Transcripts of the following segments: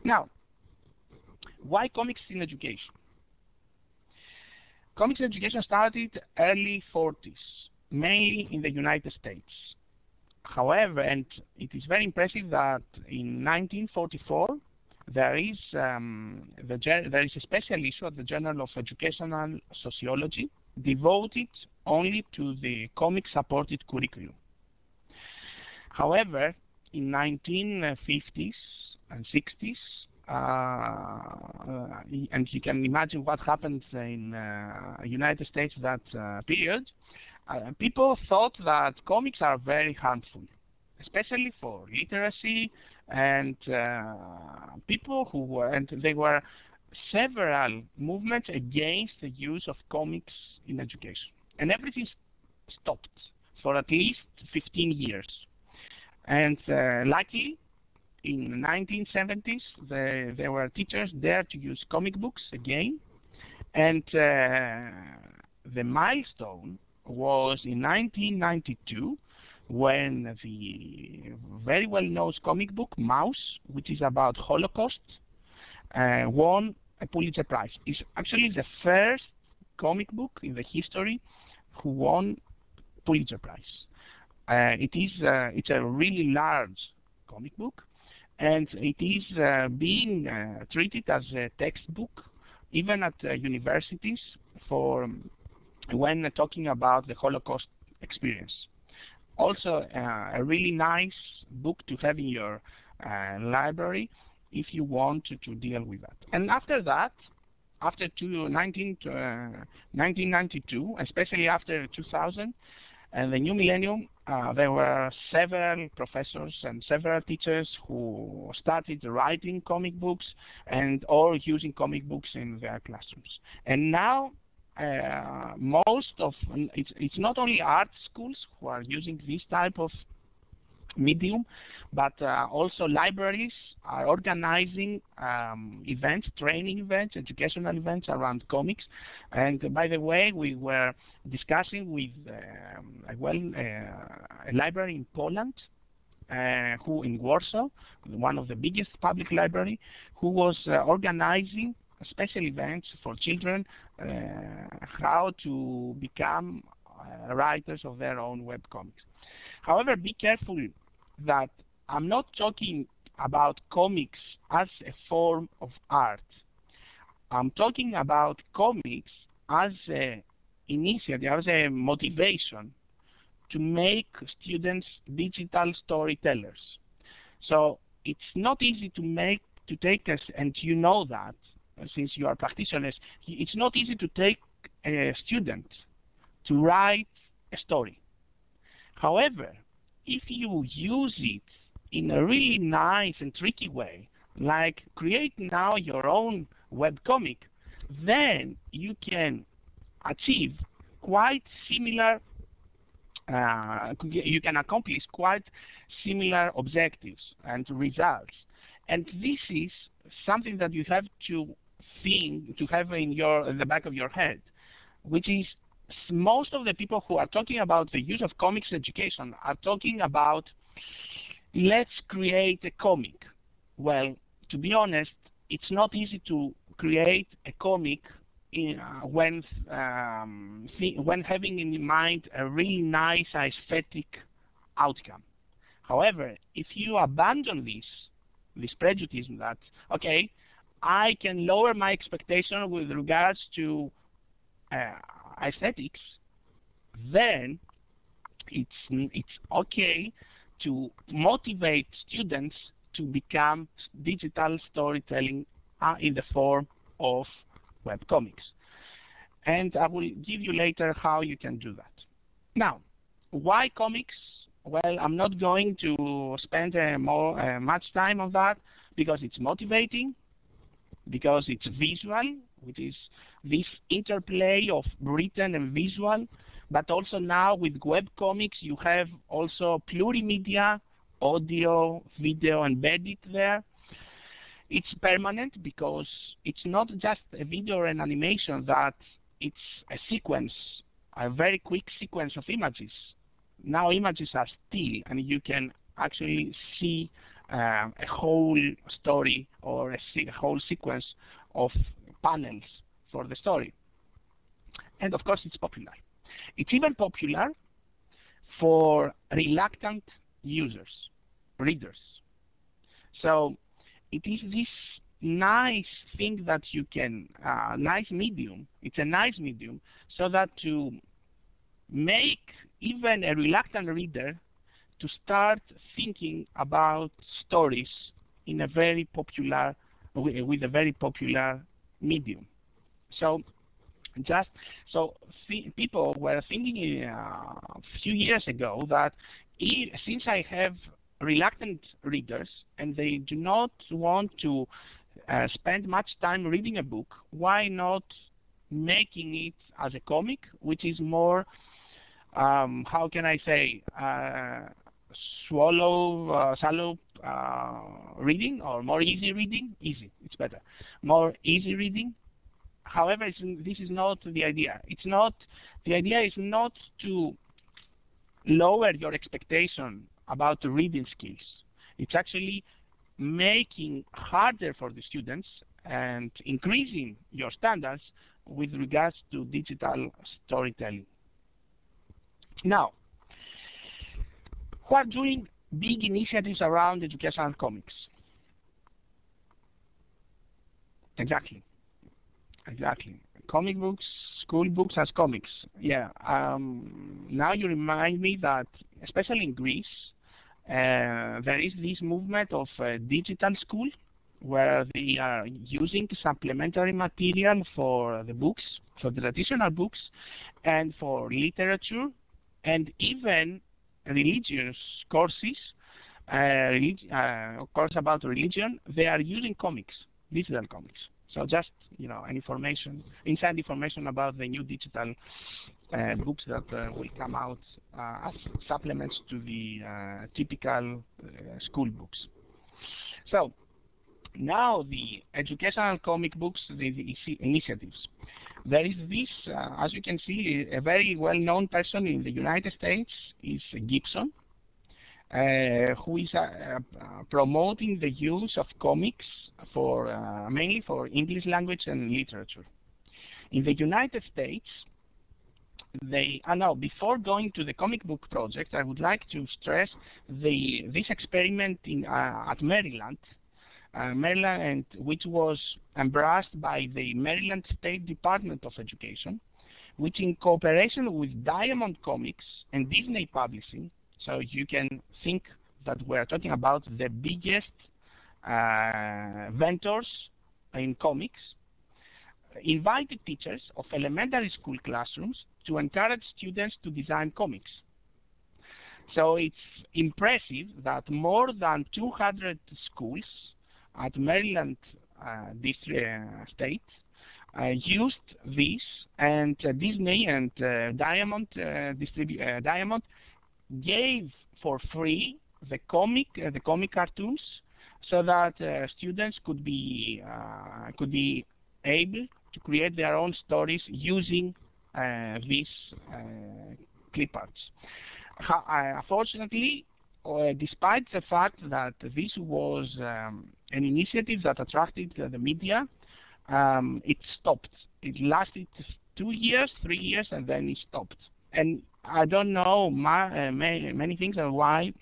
Now, why comics in education? Comics in education started early 40s, mainly in the United States. However, and it is very impressive that in 1944 there is a special issue of the Journal of Educational Sociology devoted only to the comic-supported curriculum. However, in 1950s and 60s, and you can imagine what happened in United States that period, people thought that comics are very harmful, especially for literacy, and people who were, and there were several movements against the use of comics in education. And everything stopped for at least 15 years. And luckily, in the 1970s, there were teachers there to use comic books again. And the milestone was in 1992, when the very well-known comic book, Mouse, which is about Holocaust, won a Pulitzer Prize. It's actually the first comic book in the history who won Pulitzer Prize. It's a really large comic book, and it is being treated as a textbook, even at universities, for when talking about the Holocaust experience. Also, a really nice book to have in your library if you want to deal with that. And after that, after 1992, especially after 2000, and the new millennium, there were several professors and several teachers who started writing comic books and or using comic books in their classrooms. And now, it's not only art schools who are using this type of medium, but also libraries are organizing events, training events, educational events around comics. And by the way, we were discussing with a library in Poland, who in Warsaw, one of the biggest public library, who was organizing special events for children, how to become writers of their own webcomics. However, be careful that I'm not talking about comics as a form of art. I'm talking about comics as an initiative, as a motivation to make students digital storytellers. So it's not easy to take us, and you know that, since you are practitioners, it's not easy to take a student to write a story. However, if you use it in a really nice and tricky way, like create now your own webcomic, then you can achieve quite similar, you can accomplish quite similar objectives and results. And this is something that you have to think, to have in the back of your head, which is most of the people who are talking about the use of comics education are talking about, let's create a comic. Well, to be honest, it's not easy to create a comic when having in mind a really nice aesthetic outcome. However, if you abandon this prejudice that, okay, I can lower my expectation with regards to aesthetics, then it's okay to motivate students to become digital storytelling in the form of webcomics. And I will give you later how you can do that. Now, why comics? Well, I'm not going to spend much time on that, because it's motivating, because it's visual, which is this interplay of written and visual, but also now with webcomics you have also plurimedia, audio, video embedded there. It's permanent because it's not just a video or an animation, that it's a sequence, a very quick sequence of images. Now images are still, and you can actually see a whole story or a whole sequence of panels for the story. And of course, it's popular. It's even popular for reluctant users, readers. So it is this nice thing that you can, nice medium, it's a nice medium, so that to make even a reluctant reader to start thinking about stories in a very popular, with a very popular medium. So people were thinking a few years ago that since I have reluctant readers and they do not want to spend much time reading a book, why not making it as a comic, which is more, how can I say, shallow reading, or more easy reading? Easy, it's better. More easy reading. However, this is not the idea. The idea is not to lower your expectation about the reading skills. It's actually making harder for the students and increasing your standards with regards to digital storytelling. Now, who are doing big initiatives around educational comics? Exactly. Comic books, school books as comics. Yeah. Now you remind me that, especially in Greece, there is this movement of digital school, where they are using supplementary material for the books, for the traditional books, and for literature, and even religious courses, course about religion. They are using comics, digital comics. So just, inside information about the new digital books that will come out as supplements to the typical school books. So now the educational comic books, the initiatives. There is this, as you can see, a very well-known person in the United States is Gibson, who is promoting the use of comics for mainly for English language and literature. In the United States, now before going to the comic book project, I would like to stress this experiment at Maryland, which was embraced by the Maryland State Department of Education, which in cooperation with Diamond Comics and Disney Publishing. So you can think that we're talking about the biggest vendors in comics, invited teachers of elementary school classrooms to encourage students to design comics. So it's impressive that more than 200 schools at Maryland State used this, and Disney and Diamond gave for free the comic cartoons, so that students could be able to create their own stories using these clip arts. Unfortunately, despite the fact that this was an initiative that attracted the media, it stopped. It lasted 2 years, 3 years, and then it stopped. And I don't know many things on why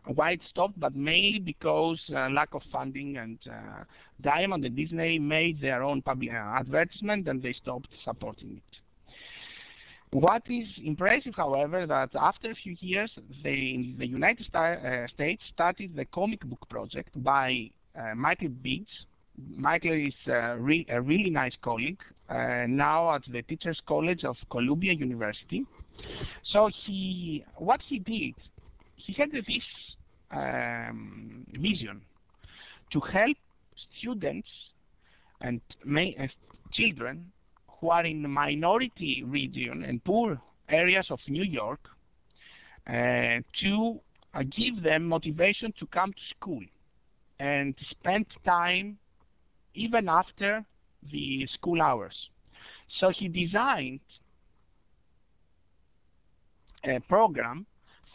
it stopped, but mainly because lack of funding, and Diamond and Disney made their own public advertisement and they stopped supporting it. What is impressive, however, that after a few years, the United States started the comic book project by Michael Biggs. Michael is a really nice colleague, now at the Teachers College of Columbia University. So what he did, he had this vision to help students and children who are in the minority region and poor areas of New York, to give them motivation to come to school and spend time even after the school hours. So he designed a program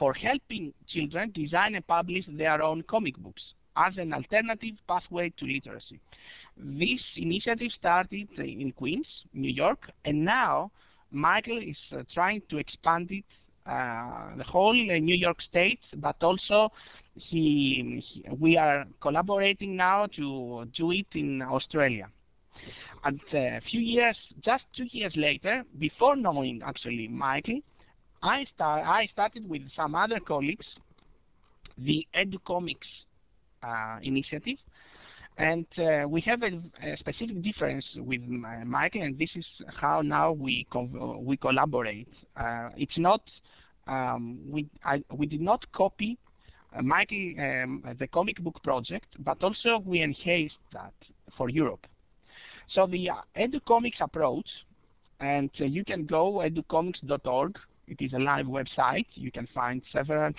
for helping children design and publish their own comic books as an alternative pathway to literacy. This initiative started in Queens, New York, and now Michael is trying to expand it the whole New York State, but also we are collaborating now to do it in Australia. And just 2 years later, before knowing actually Michael, I started with some other colleagues the educomics initiative, and we have a specific difference with Michael, and this is how now we collaborate. It's not we did not copy Michael the comic book project, but also we enhanced that for Europe. So the educomics approach, and you can go educomics.org. It is a live website. You can find several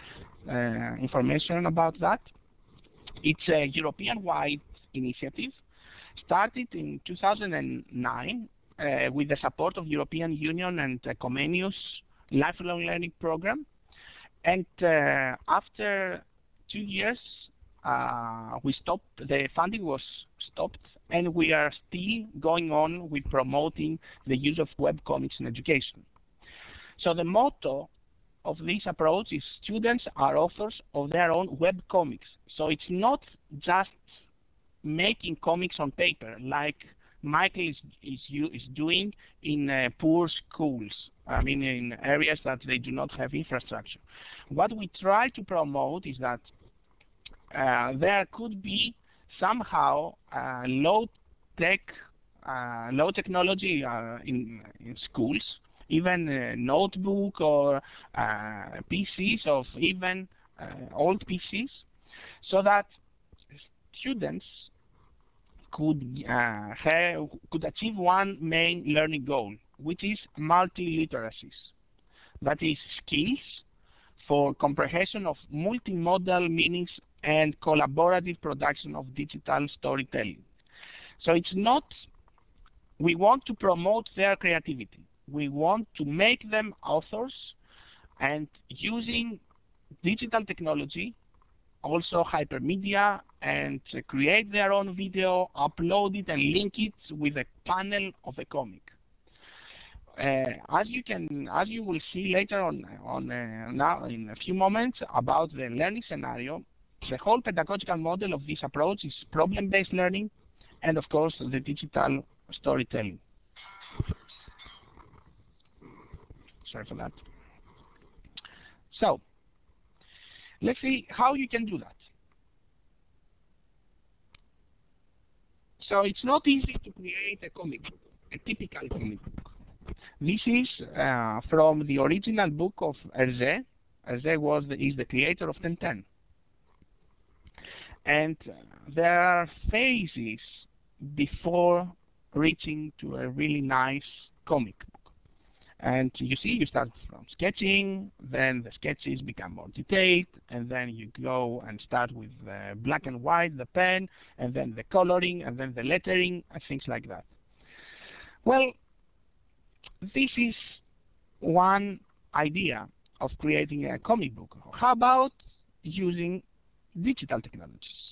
information about that. It's a European-wide initiative, started in 2009 with the support of European Union and Comenius lifelong learning program. And after 2 years, the funding was stopped, and we are still going on with promoting the use of webcomics in education. So the motto of this approach is students are authors of their own webcomics. So it's not just making comics on paper like Michael is doing in poor schools, I mean in areas that they do not have infrastructure. What we try to promote is that there could be somehow low technology in schools, even a notebook or PCs, of even old PCs, so that students could achieve one main learning goal, which is multi-literacies. That is skills for comprehension of multimodal meanings and collaborative production of digital storytelling. So it's not, we want to promote their creativity. We want to make them authors, and using digital technology, also hypermedia, and create their own video, upload it, and link it with a panel of a comic. As you will see later on now in a few moments about the learning scenario, the whole pedagogical model of this approach is problem-based learning, and of course the digital storytelling. Sorry for that. So let's see how you can do that. So it's not easy to create a comic book, a typical comic book. This is from the original book of Hergé. Hergé is the creator of Tintin. And there are phases before reaching to a really nice comic book. And you see, you start from sketching, then the sketches become more detailed, and then you go and start with the black and white, the pen, and then the coloring, and then the lettering, and things like that. Well, this is one idea of creating a comic book. How about using digital technologies?